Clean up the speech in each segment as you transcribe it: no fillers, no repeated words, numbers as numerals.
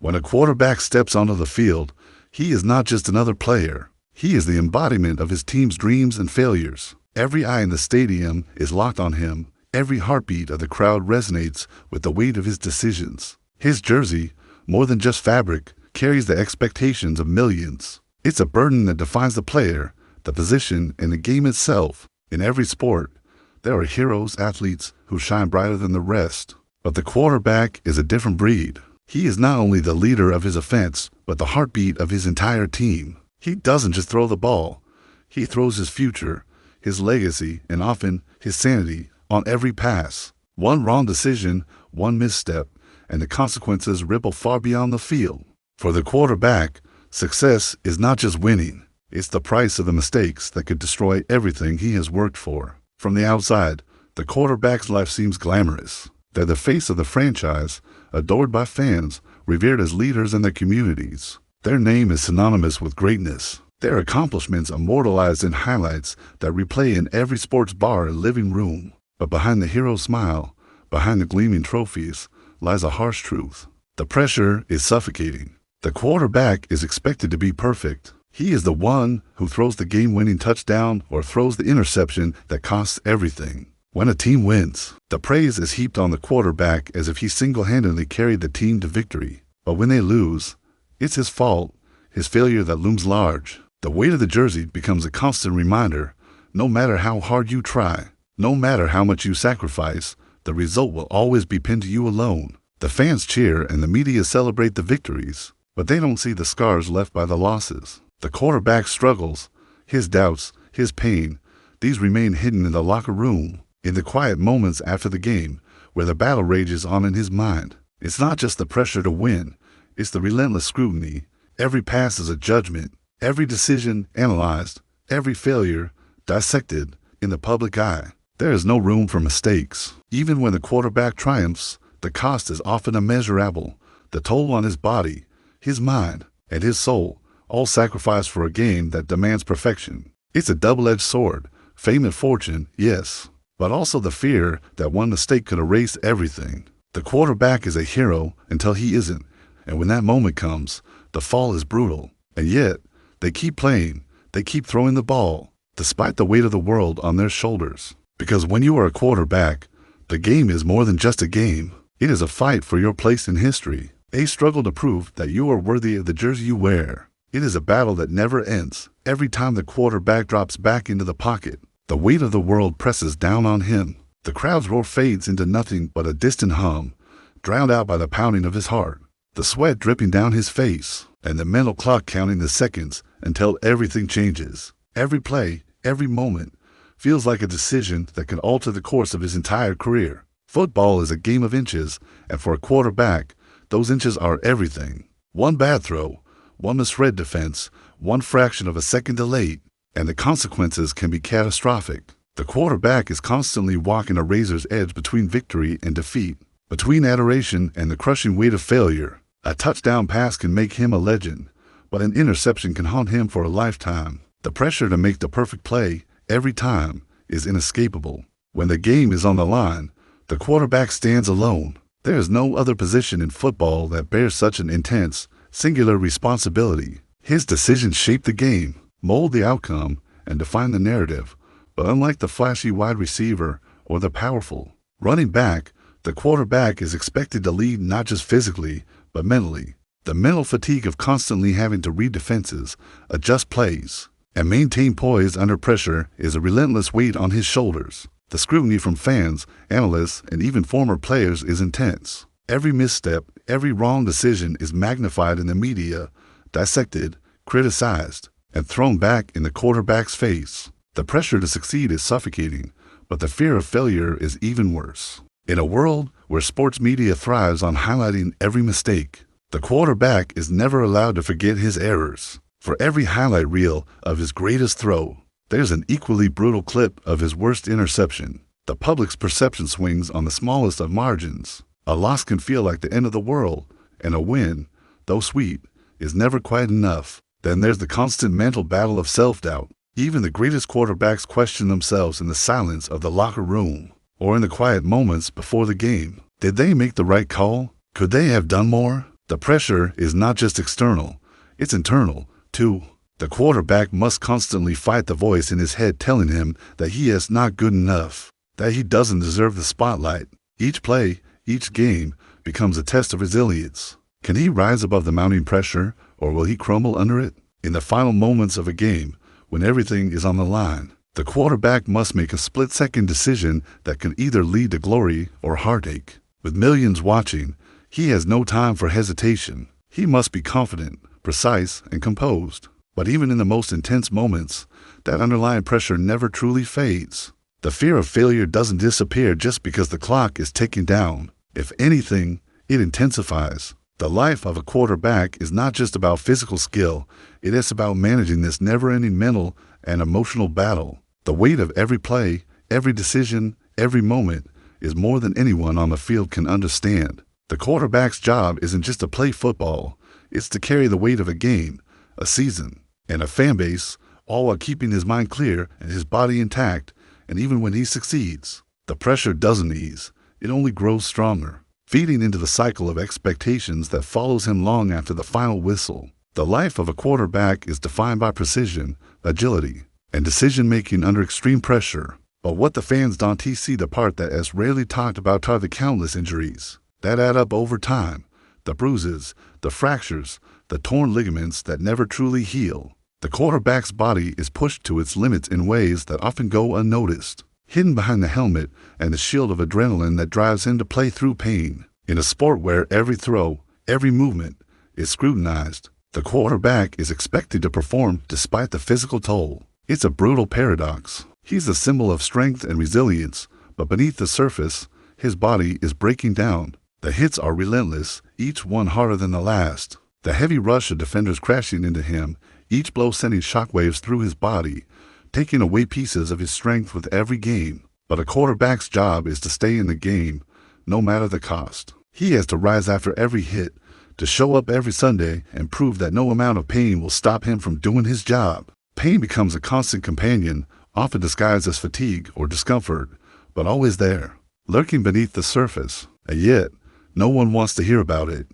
When a quarterback steps onto the field, he is not just another player. He is the embodiment of his team's dreams and failures. Every eye in the stadium is locked on him. Every heartbeat of the crowd resonates with the weight of his decisions. His jersey, more than just fabric, carries the expectations of millions. It's a burden that defines the player, the position, and the game itself. In every sport, there are heroes, athletes who shine brighter than the rest. But the quarterback is a different breed. He is not only the leader of his offense, but the heartbeat of his entire team. He doesn't just throw the ball. He throws his future, his legacy, and often his sanity on every pass. One wrong decision, one misstep, and the consequences ripple far beyond the field. For the quarterback, success is not just winning. It's the price of the mistakes that could destroy everything he has worked for. From the outside, the quarterback's life seems glamorous. They're the face of the franchise, adored by fans, revered as leaders in their communities. Their name is synonymous with greatness. Their accomplishments immortalized in highlights that replay in every sports bar and living room. But behind the hero's smile, behind the gleaming trophies, lies a harsh truth. The pressure is suffocating. The quarterback is expected to be perfect. He is the one who throws the game-winning touchdown or throws the interception that costs everything. When a team wins, the praise is heaped on the quarterback as if he single-handedly carried the team to victory. But when they lose, it's his fault, his failure that looms large. The weight of the jersey becomes a constant reminder. No matter how hard you try, no matter how much you sacrifice, the result will always be pinned to you alone. The fans cheer and the media celebrate the victories, but they don't see the scars left by the losses. The quarterback's struggles, his doubts, his pain, these remain hidden in the locker room, in the quiet moments after the game, where the battle rages on in his mind. It's not just the pressure to win, it's the relentless scrutiny. Every pass is a judgment, every decision analyzed, every failure dissected in the public eye. There is no room for mistakes. Even when the quarterback triumphs, the cost is often immeasurable. The toll on his body, his mind, and his soul, all sacrificed for a game that demands perfection. It's a double-edged sword, fame and fortune, yes, but also the fear that one mistake could erase everything. The quarterback is a hero until he isn't, and when that moment comes, the fall is brutal. And yet, they keep playing, they keep throwing the ball, despite the weight of the world on their shoulders. Because when you are a quarterback, the game is more than just a game. It is a fight for your place in history, a struggle to prove that you are worthy of the jersey you wear. It is a battle that never ends. Every time the quarterback drops back into the pocket, the weight of the world presses down on him. The crowd's roar fades into nothing but a distant hum, drowned out by the pounding of his heart, the sweat dripping down his face, and the mental clock counting the seconds until everything changes. Every play, every moment, feels like a decision that can alter the course of his entire career. Football is a game of inches, and for a quarterback, those inches are everything. One bad throw, one misread defense, one fraction of a second delayed, and the consequences can be catastrophic. The quarterback is constantly walking a razor's edge between victory and defeat, between adoration and the crushing weight of failure. A touchdown pass can make him a legend, but an interception can haunt him for a lifetime. The pressure to make the perfect play every time is inescapable. When the game is on the line, the quarterback stands alone. There is no other position in football that bears such an intense, singular responsibility. His decisions shape the game, mold the outcome, and define the narrative. But unlike the flashy wide receiver or the powerful running back, the quarterback is expected to lead not just physically, but mentally. The mental fatigue of constantly having to read defenses, adjust plays, and maintain poise under pressure is a relentless weight on his shoulders. The scrutiny from fans, analysts, and even former players is intense. Every misstep, every wrong decision is magnified in the media, dissected, criticized, and thrown back in the quarterback's face. The pressure to succeed is suffocating, but the fear of failure is even worse. In a world where sports media thrives on highlighting every mistake, the quarterback is never allowed to forget his errors. For every highlight reel of his greatest throw, there's an equally brutal clip of his worst interception. The public's perception swings on the smallest of margins. A loss can feel like the end of the world, and a win, though sweet, is never quite enough. Then there's the constant mental battle of self-doubt. Even the greatest quarterbacks question themselves in the silence of the locker room, or in the quiet moments before the game. Did they make the right call? Could they have done more? The pressure is not just external, it's internal, too. The quarterback must constantly fight the voice in his head telling him that he is not good enough, that he doesn't deserve the spotlight. Each play, each game, becomes a test of resilience. Can he rise above the mounting pressure, or will he crumble under it? In the final moments of a game, when everything is on the line, the quarterback must make a split-second decision that can either lead to glory or heartache. With millions watching, he has no time for hesitation. He must be confident, precise, and composed. But even in the most intense moments, that underlying pressure never truly fades. The fear of failure doesn't disappear just because the clock is ticking down. If anything, it intensifies. The life of a quarterback is not just about physical skill, it is about managing this never-ending mental and emotional battle. The weight of every play, every decision, every moment is more than anyone on the field can understand. The quarterback's job isn't just to play football, it's to carry the weight of a game, a season, and a fan base, all while keeping his mind clear and his body intact. And even when he succeeds, the pressure doesn't ease, it only grows stronger, feeding into the cycle of expectations that follows him long after the final whistle. The life of a quarterback is defined by precision, agility, and decision-making under extreme pressure. But what the fans don't see the part that is rarely talked about are the countless injuries that add up over time, the bruises, the fractures, the torn ligaments that never truly heal. The quarterback's body is pushed to its limits in ways that often go unnoticed, hidden behind the helmet and the shield of adrenaline that drives him to play through pain. In a sport where every throw, every movement is scrutinized, the quarterback is expected to perform despite the physical toll. It's a brutal paradox. He's a symbol of strength and resilience, but beneath the surface, his body is breaking down. The hits are relentless, each one harder than the last. The heavy rush of defenders crashing into him, each blow sending shockwaves through his body, taking away pieces of his strength with every game. But a quarterback's job is to stay in the game, no matter the cost. He has to rise after every hit, to show up every Sunday and prove that no amount of pain will stop him from doing his job. Pain becomes a constant companion, often disguised as fatigue or discomfort, but always there, lurking beneath the surface. And yet, no one wants to hear about it.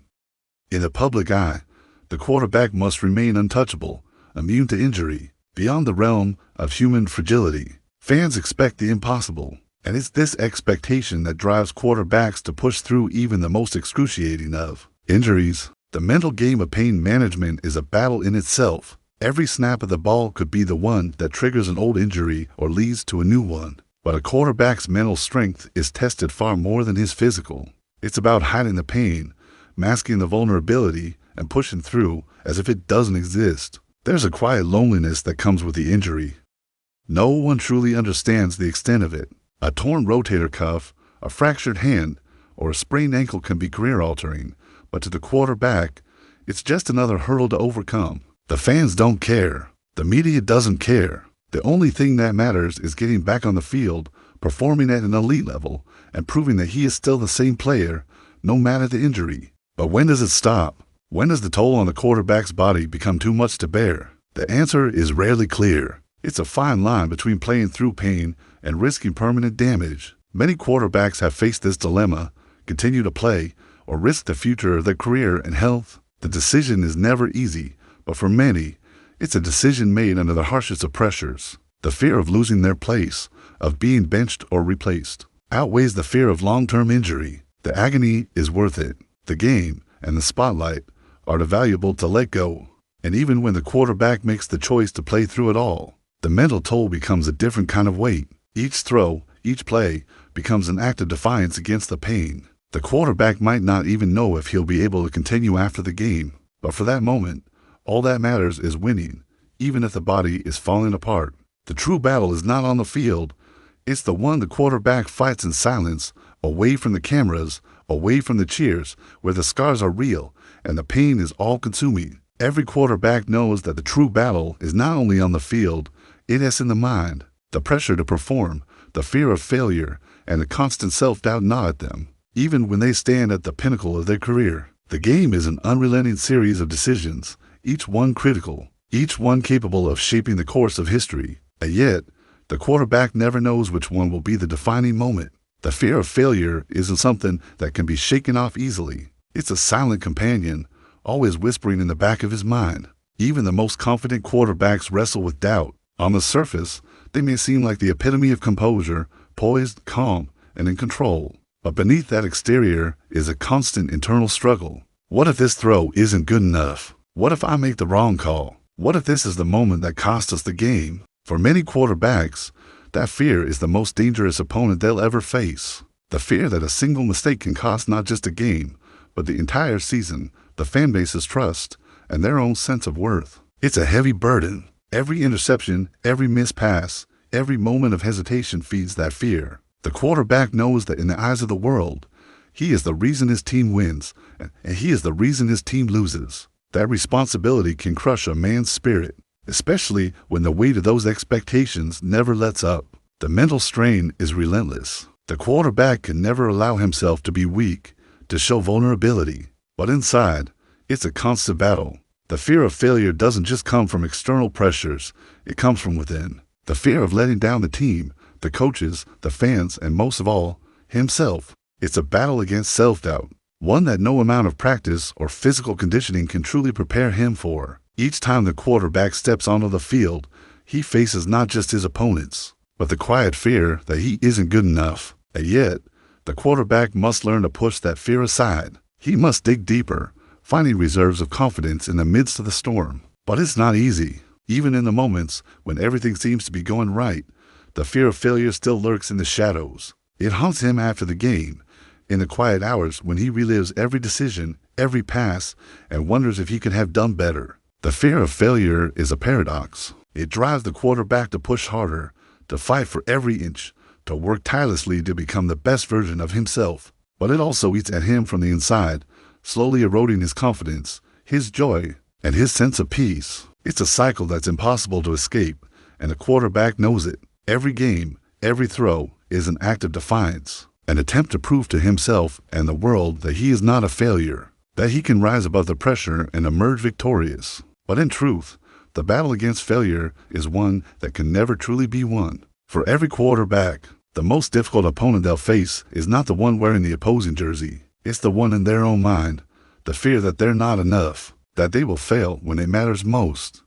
In the public eye, the quarterback must remain untouchable, immune to injury, beyond the realm of human fragility. Fans expect the impossible, and it's this expectation that drives quarterbacks to push through even the most excruciating of injuries. The mental game of pain management is a battle in itself. Every snap of the ball could be the one that triggers an old injury or leads to a new one. But a quarterback's mental strength is tested far more than his physical. It's about hiding the pain, masking the vulnerability, and pushing through as if it doesn't exist. There's a quiet loneliness that comes with the injury. No one truly understands the extent of it. A torn rotator cuff, a fractured hand, or a sprained ankle can be career-altering, but to the quarterback, it's just another hurdle to overcome. The fans don't care. The media doesn't care. The only thing that matters is getting back on the field, performing at an elite level, and proving that he is still the same player, no matter the injury. But when does it stop? When does the toll on the quarterback's body become too much to bear? The answer is rarely clear. It's a fine line between playing through pain and risking permanent damage. Many quarterbacks have faced this dilemma: continue to play or risk the future of their career and health. The decision is never easy, but for many, it's a decision made under the harshest of pressures. The fear of losing their place, of being benched or replaced, outweighs the fear of long-term injury. The agony is worth it. The game and the spotlight are too valuable to let go. And even when the quarterback makes the choice to play through it all, the mental toll becomes a different kind of weight. Each throw, each play, becomes an act of defiance against the pain. The quarterback might not even know if he'll be able to continue after the game, but for that moment, all that matters is winning, even if the body is falling apart. The true battle is not on the field. It's the one the quarterback fights in silence, away from the cameras, away from the cheers, where the scars are real and the pain is all-consuming. Every quarterback knows that the true battle is not only on the field, it is in the mind. The pressure to perform, the fear of failure, and the constant self-doubt gnaw at them, even when they stand at the pinnacle of their career. The game is an unrelenting series of decisions, each one critical, each one capable of shaping the course of history. And yet, the quarterback never knows which one will be the defining moment. The fear of failure isn't something that can be shaken off easily. It's a silent companion, always whispering in the back of his mind. Even the most confident quarterbacks wrestle with doubt. On the surface, they may seem like the epitome of composure, poised, calm, and in control. But beneath that exterior is a constant internal struggle. What if this throw isn't good enough? What if I make the wrong call? What if this is the moment that costs us the game? For many quarterbacks, that fear is the most dangerous opponent they'll ever face. The fear that a single mistake can cost not just a game, but the entire season, the fan base's trust, and their own sense of worth. It's a heavy burden. Every interception, every missed pass, every moment of hesitation feeds that fear. The quarterback knows that in the eyes of the world, he is the reason his team wins, and he is the reason his team loses. That responsibility can crush a man's spirit, especially when the weight of those expectations never lets up. The mental strain is relentless. The quarterback can never allow himself to be weak, to show vulnerability. But inside, it's a constant battle. The fear of failure doesn't just come from external pressures, it comes from within. The fear of letting down the team, the coaches, the fans, and most of all, himself. It's a battle against self-doubt, one that no amount of practice or physical conditioning can truly prepare him for. Each time the quarterback steps onto the field, he faces not just his opponents, but the quiet fear that he isn't good enough. And yet, the quarterback must learn to push that fear aside. He must dig deeper, finding reserves of confidence in the midst of the storm. But it's not easy. Even in the moments when everything seems to be going right, the fear of failure still lurks in the shadows. It haunts him after the game, in the quiet hours when he relives every decision, every pass, and wonders if he could have done better. The fear of failure is a paradox. It drives the quarterback to push harder, to fight for every inch, to work tirelessly to become the best version of himself. But it also eats at him from the inside, slowly eroding his confidence, his joy, and his sense of peace. It's a cycle that's impossible to escape, and the quarterback knows it. Every game, every throw is an act of defiance, an attempt to prove to himself and the world that he is not a failure, that he can rise above the pressure and emerge victorious. But in truth, the battle against failure is one that can never truly be won. For every quarterback, the most difficult opponent they'll face is not the one wearing the opposing jersey. It's the one in their own mind, the fear that they're not enough, that they will fail when it matters most.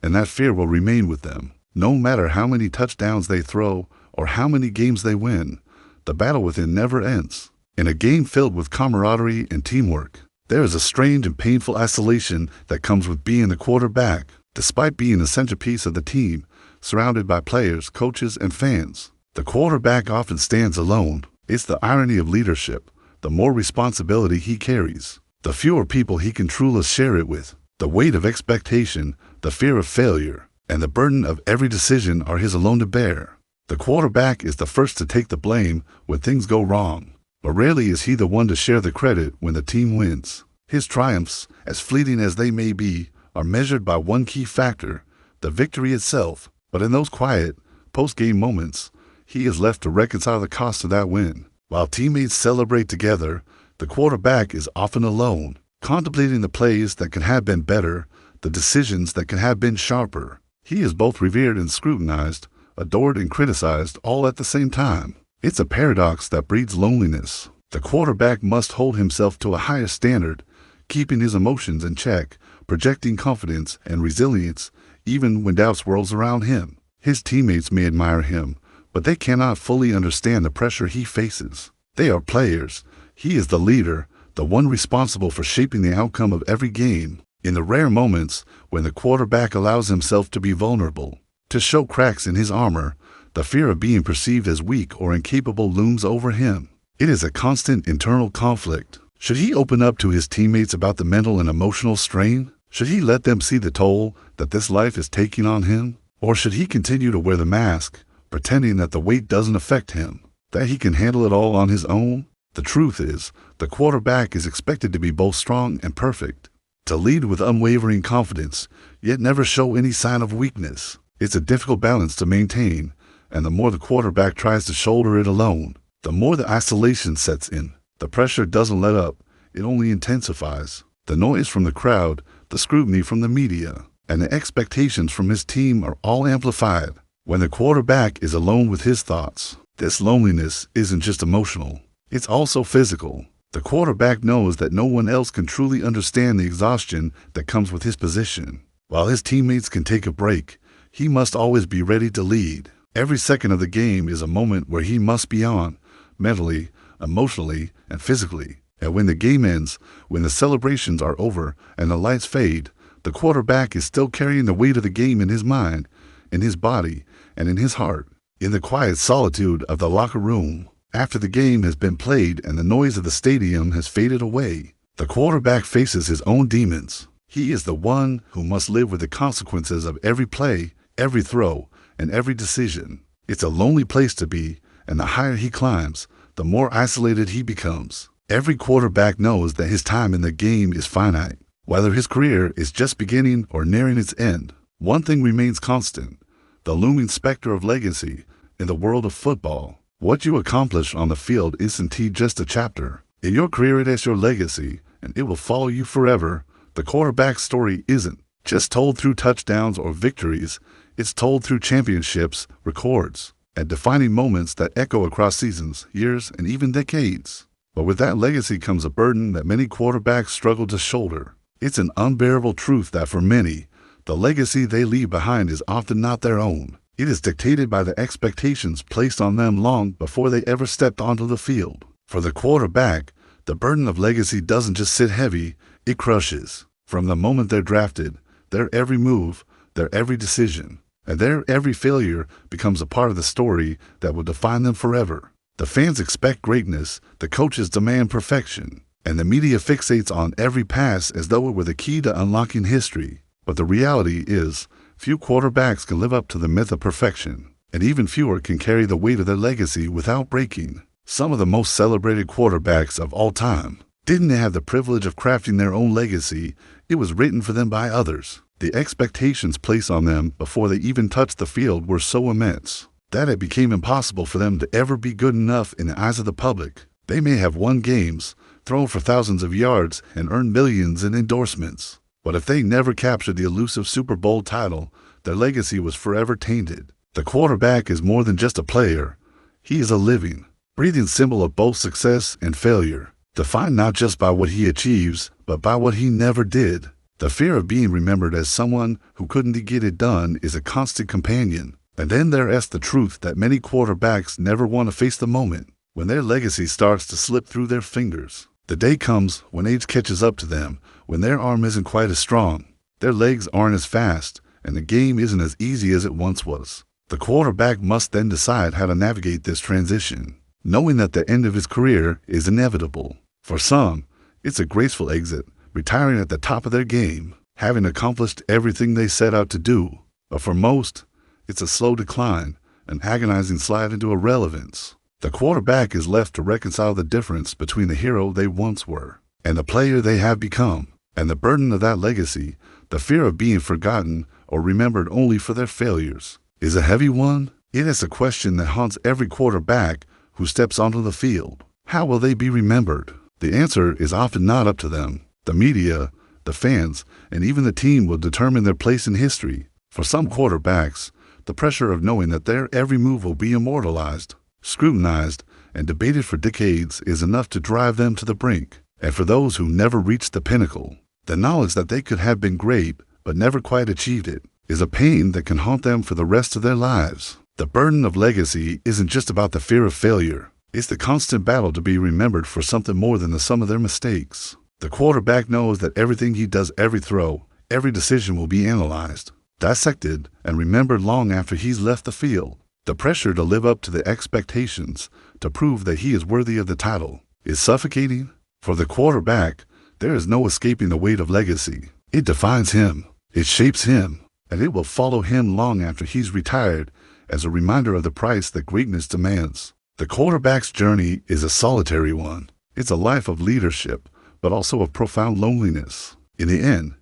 And that fear will remain with them, no matter how many touchdowns they throw or how many games they win. The battle within never ends. In a game filled with camaraderie and teamwork, there is a strange and painful isolation that comes with being the quarterback. Despite being the centerpiece of the team, surrounded by players, coaches, and fans, the quarterback often stands alone. It's the irony of leadership. The more responsibility he carries, the fewer people he can truly share it with. The weight of expectation, the fear of failure, and the burden of every decision are his alone to bear. The quarterback is the first to take the blame when things go wrong, but rarely is he the one to share the credit when the team wins. His triumphs, as fleeting as they may be, are measured by one key factor, the victory itself. But in those quiet, post-game moments, he is left to reconcile the cost of that win. While teammates celebrate together, the quarterback is often alone, contemplating the plays that could have been better, the decisions that could have been sharper. He is both revered and scrutinized, adored and criticized, all at the same time. It's a paradox that breeds loneliness. The quarterback must hold himself to a higher standard, keeping his emotions in check, projecting confidence and resilience even when doubt swirls around him. His teammates may admire him, but they cannot fully understand the pressure he faces. They are players. He is the leader, the one responsible for shaping the outcome of every game. In the rare moments when the quarterback allows himself to be vulnerable, to show cracks in his armor, the fear of being perceived as weak or incapable looms over him. It is a constant internal conflict. Should he open up to his teammates about the mental and emotional strain? Should he let them see the toll that this life is taking on him? Or should he continue to wear the mask, pretending that the weight doesn't affect him, that he can handle it all on his own? The truth is, the quarterback is expected to be both strong and perfect, to lead with unwavering confidence, yet never show any sign of weakness. It's a difficult balance to maintain, and the more the quarterback tries to shoulder it alone, the more the isolation sets in. The pressure doesn't let up, it only intensifies. The noise from the crowd, the scrutiny from the media, and the expectations from his team are all amplified. When the quarterback is alone with his thoughts, this loneliness isn't just emotional, it's also physical. The quarterback knows that no one else can truly understand the exhaustion that comes with his position. While his teammates can take a break, he must always be ready to lead. Every second of the game is a moment where he must be on, mentally, emotionally, and physically. And when the game ends, when the celebrations are over and the lights fade, the quarterback is still carrying the weight of the game in his mind, in his body, and in his heart. In the quiet solitude of the locker room, after the game has been played and the noise of the stadium has faded away, the quarterback faces his own demons. He is the one who must live with the consequences of every play, every throw, and every decision. It's a lonely place to be, and the higher he climbs, the more isolated he becomes. Every quarterback knows that his time in the game is finite. Whether his career is just beginning or nearing its end, one thing remains constant: the looming specter of legacy in the world of football. What you accomplish on the field isn't just a chapter. In your career, it is your legacy, and it will follow you forever. The quarterback's story isn't just told through touchdowns or victories. It's told through championships, records, and defining moments that echo across seasons, years, and even decades. But with that legacy comes a burden that many quarterbacks struggle to shoulder. It's an unbearable truth that for many, the legacy they leave behind is often not their own. It is dictated by the expectations placed on them long before they ever stepped onto the field. For the quarterback, the burden of legacy doesn't just sit heavy, it crushes. From the moment they're drafted, their every move, their every decision, and their every failure becomes a part of the story that will define them forever. The fans expect greatness, the coaches demand perfection, and the media fixates on every pass as though it were the key to unlocking history. But the reality is, few quarterbacks can live up to the myth of perfection, and even fewer can carry the weight of their legacy without breaking. Some of the most celebrated quarterbacks of all time didn't have the privilege of crafting their own legacy. It was written for them by others. The expectations placed on them before they even touched the field were so immense that it became impossible for them to ever be good enough in the eyes of the public. They may have won games, thrown for thousands of yards, and earned millions in endorsements. But if they never captured the elusive Super Bowl title, their legacy was forever tainted. The quarterback is more than just a player. He is a living, breathing symbol of both success and failure, defined not just by what he achieves, but by what he never did. The fear of being remembered as someone who couldn't get it done is a constant companion. And then there's the truth that many quarterbacks never want to face the moment when their legacy starts to slip through their fingers. The day comes when age catches up to them, when their arm isn't quite as strong, their legs aren't as fast, and the game isn't as easy as it once was. The quarterback must then decide how to navigate this transition, knowing that the end of his career is inevitable. For some, it's a graceful exit, retiring at the top of their game, having accomplished everything they set out to do. But for most, it's a slow decline, an agonizing slide into irrelevance. The quarterback is left to reconcile the difference between the hero they once were and the player they have become. And the burden of that legacy, the fear of being forgotten or remembered only for their failures, is a heavy one. It is a question that haunts every quarterback who steps onto the field. How will they be remembered? The answer is often not up to them. The media, the fans, and even the team will determine their place in history. For some quarterbacks, the pressure of knowing that their every move will be immortalized, scrutinized, and debated for decades is enough to drive them to the brink. And for those who never reached the pinnacle, the knowledge that they could have been great but never quite achieved it is a pain that can haunt them for the rest of their lives. The burden of legacy isn't just about the fear of failure. It's the constant battle to be remembered for something more than the sum of their mistakes. The quarterback knows that everything he does, every throw, every decision will be analyzed, dissected, and remembered long after he's left the field. The pressure to live up to the expectations, to prove that he is worthy of the title, is suffocating. For the quarterback, there is no escaping the weight of legacy. It defines him, it shapes him, and it will follow him long after he's retired as a reminder of the price that greatness demands. The quarterback's journey is a solitary one. It's a life of leadership, but also of profound loneliness. In the end,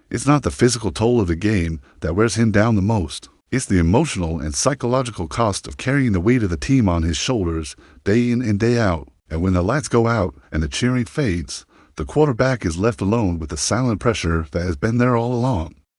it's not the physical toll of the game that wears him down the most. It's the emotional and psychological cost of carrying the weight of the team on his shoulders day in and day out. And when the lights go out and the cheering fades, the quarterback is left alone with the silent pressure that has been there all along.